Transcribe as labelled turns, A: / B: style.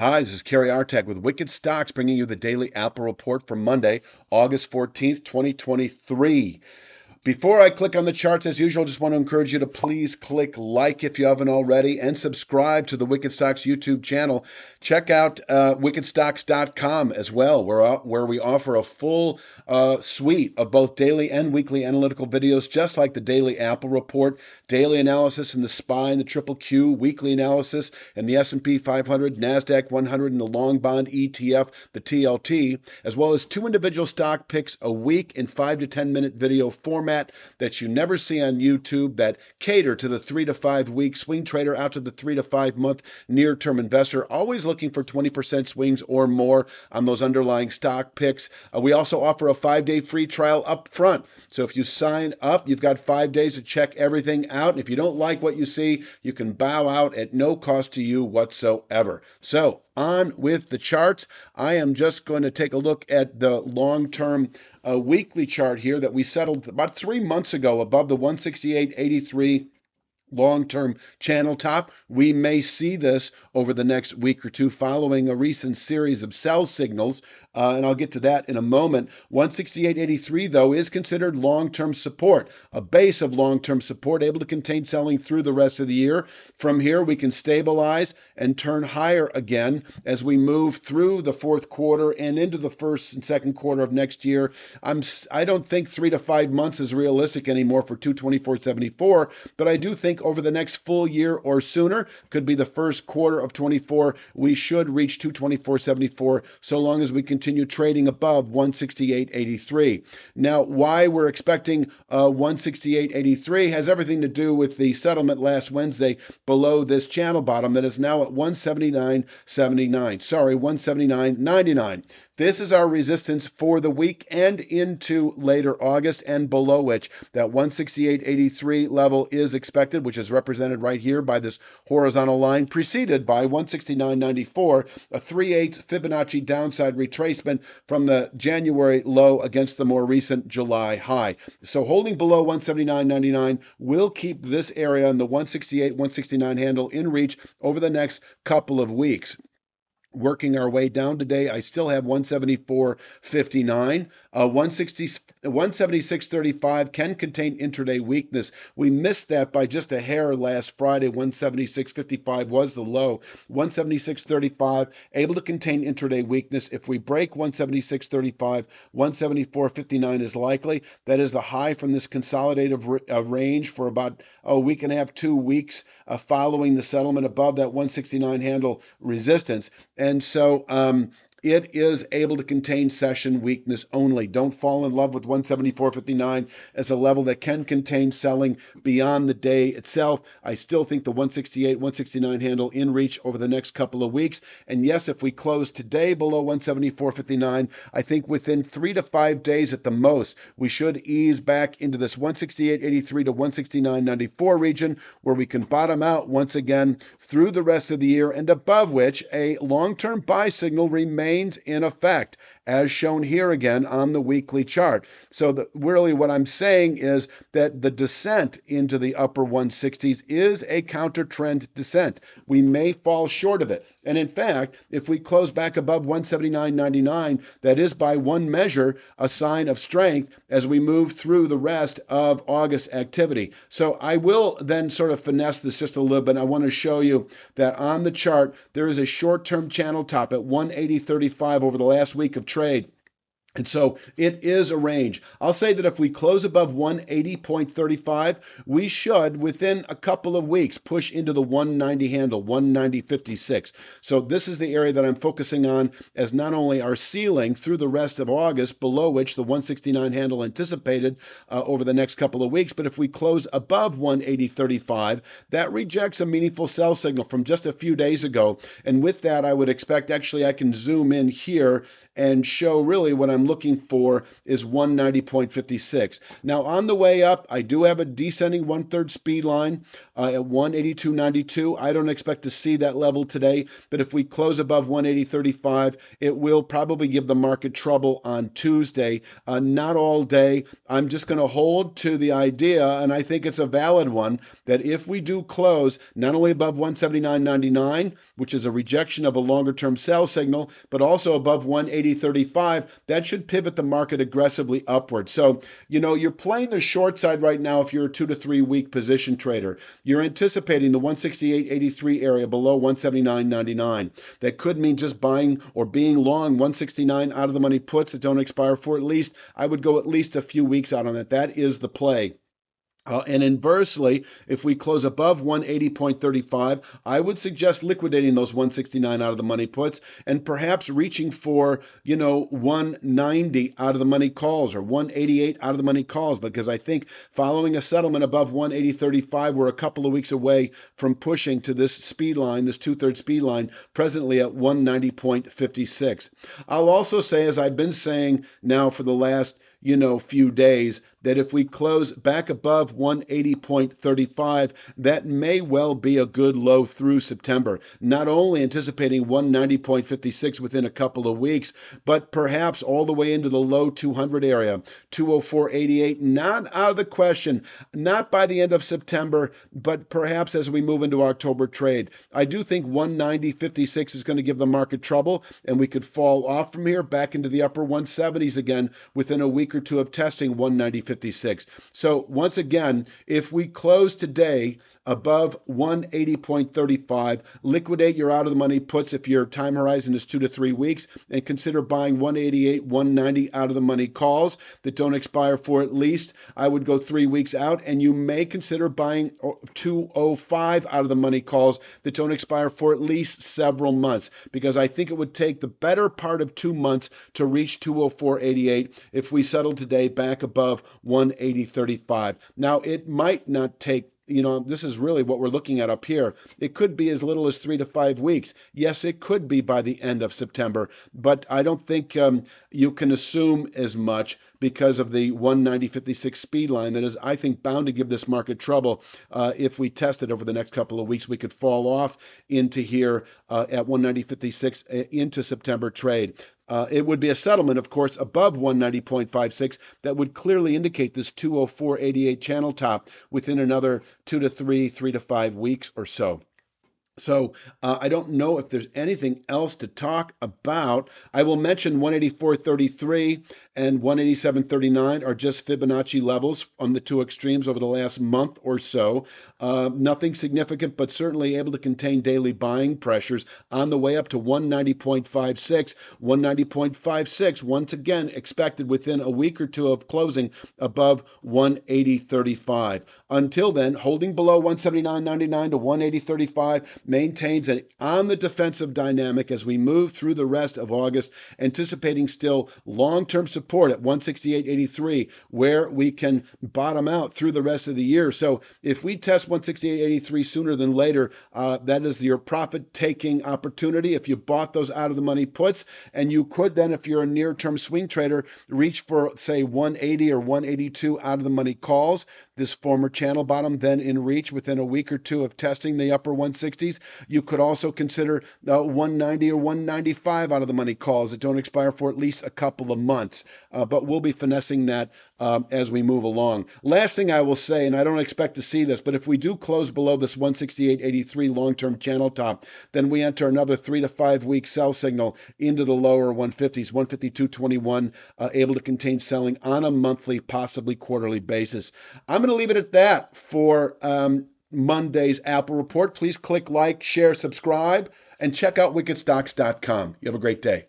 A: Hi, this is Kerry Artag with Wicked Stocks bringing you the daily Apple report for Monday, August 14th, 2023. Before I click on the charts, as usual, just want to encourage you to please click like if you haven't already and subscribe to the Wicked Stocks YouTube channel. Check out wickedstocks.com as well, where we offer a full suite of both daily and weekly analytical videos, just like the daily Apple report, daily analysis in the SPY and the Triple Q, weekly analysis in the S&P 500, NASDAQ 100, and the long bond ETF, the TLT, as well as 2 individual stock picks a week in 5 to 10 minute video format that you never see on YouTube that cater to the 3 to 5 week swing trader out to the 3 to 5 month near term investor, always looking for 20% swings or more on those underlying stock picks. We also offer a 5-day free trial up front. So if you sign up, you've got 5 days to check everything out. And if you don't like what you see, you can bow out at no cost to you whatsoever. So on with the charts. I am just going to take a look at the long-term weekly chart here that we settled about 3 months ago above the 168.83 long-term channel top. We may see this over the next week or two following a recent series of sell signals, and I'll get to that in a moment. 168.83, though, is considered long-term support, a base of long-term support, able to contain selling through the rest of the year. From here, we can stabilize and turn higher again as we move through the fourth quarter and into the first and second quarter of next year. I don't think 3 to 5 months is realistic anymore for 224.74, but I do think over the next full year or sooner, could be the first quarter of 24, we should reach 224.74 so long as we continue trading above 168.83. Now, why we're expecting 168.83 has everything to do with the settlement last Wednesday below this channel bottom that is now at 179.79. Sorry, 179.99. This is our resistance for the week and into later August, and below which that 168.83 level is expected, which is represented right here by this horizontal line preceded by 169.94, a 3/8 Fibonacci downside retracement from the January low against the more recent July high. So holding below 179.99 will keep this area in the 168, 169 handle in reach over the next couple of weeks. Working our way down today, I still have 174.59. 176.35 can contain intraday weakness. We missed that by just a hair last Friday. 176.55 was the low. 176.35 able to contain intraday weakness. If we break 176.35, 174.59 is likely. That is the high from this consolidative range for about a week and a half, 2 weeks following the settlement above that 169 handle resistance. And so it is able to contain session weakness only. Don't fall in love with 174.59 as a level that can contain selling beyond the day itself. I still think the 168, 169 handle in reach over the next couple of weeks. And yes, if we close today below 174.59, I think within 3 to 5 days at the most, we should ease back into this 168.83 to 169.94 region where we can bottom out once again through the rest of the year, and above which a long-term buy signal remains in effect, as shown here again on the weekly chart. So really what I'm saying is that the descent into the upper 160s is a counter-trend descent. We may fall short of it. And in fact, if we close back above 179.99, that is by one measure a sign of strength as we move through the rest of August activity. So I will then sort of finesse this just a little bit. I want to show you that on the chart, there is a short-term channel top at 180.35 over the last week of trade. And so it is a range. I'll say that if we close above 180.35, we should, within a couple of weeks, push into the 190 handle, 190.56. So this is the area that I'm focusing on as not only our ceiling through the rest of August, below which the 169 handle anticipated over the next couple of weeks, but if we close above 180.35, that rejects a meaningful sell signal from just a few days ago. And with that, I would expect, actually, I can zoom in here and show really what I'm I'm looking for is 190.56. Now, on the way up, I do have a descending 1/3 speed line at 182.92. I don't expect to see that level today, but if we close above 180.35, it will probably give the market trouble on Tuesday. Not all day. I'm just going to hold to the idea, and I think it's a valid one, that if we do close not only above 179.99, which is a rejection of a longer-term sell signal, but also above 180.35, that should pivot the market aggressively upward. So, you're playing the short side right now if you're a 2 to 3 week position trader. You're anticipating the 168.83 area below 179.99. That could mean just buying or being long 169 out of the money puts that don't expire for at least, I would go at least a few weeks out on that. That is the play. And inversely, if we close above 180.35, I would suggest liquidating those 169 out of the money puts and perhaps reaching for, 190 out of the money calls or 188 out of the money calls, because I think following a settlement above 180.35, we're a couple of weeks away from pushing to this speed line, this 2/3 speed line, presently at 190.56. I'll also say, as I've been saying now for the last few days, that if we close back above 180.35, that may well be a good low through September. Not only anticipating 190.56 within a couple of weeks, but perhaps all the way into the low 200 area, 204.88, not out of the question, not by the end of September, but perhaps as we move into October trade. I do think 190.56 is going to give the market trouble, and we could fall off from here back into the upper 170s again within a week or two of testing 190.56. So once again, if we close today above 180.35, liquidate your out of the money puts if your time horizon is 2 to 3 weeks, and consider buying 188, 190 out of the money calls that don't expire for at least, I would go 3 weeks out, and you may consider buying 205 out of the money calls that don't expire for at least several months, because I think it would take the better part of 2 months to reach 204.88 if we settle today back above 180.35. Now, it might not take, this is really what we're looking at up here. It could be as little as 3 to 5 weeks. Yes, it could be by the end of September, but I don't think you can assume as much because of the 190.56 speed line that is, I think, bound to give this market trouble. If we test it over the next couple of weeks, we could fall off into here at 190.56 into September trade. It would be a settlement, of course, above 190.56 that would clearly indicate this 204.88 channel top within another 3 to 5 weeks or so. So I don't know if there's anything else to talk about. I will mention 184.33 and 187.39 are just Fibonacci levels on the two extremes over the last month or so. Nothing significant, but certainly able to contain daily buying pressures on the way up to 190.56. 190.56, once again, expected within a week or two of closing above 180.35. Until then, holding below 179.99 to 180.35, maintains an on the defensive dynamic as we move through the rest of August, anticipating still long-term support at 168.83, where we can bottom out through the rest of the year. So if we test 168.83 sooner than later, that is your profit-taking opportunity if you bought those out of the money puts, and you could then, if you're a near-term swing trader, reach for, say, 180 or 182 out of the money calls. This former channel bottom then in reach within a week or two of testing the upper 160s. You could also consider 190 or 195 out of the money calls that don't expire for at least a couple of months. But we'll be finessing that as we move along. Last thing I will say, and I don't expect to see this, but if we do close below this 168.83 long-term channel top, then we enter another 3 to 5 week sell signal into the lower 150s, 152.21, able to contain selling on a monthly, possibly quarterly basis. I'm going to leave it at that for Monday's Apple Report. Please click like, share, subscribe, and check out wickedstocks.com. You have a great day.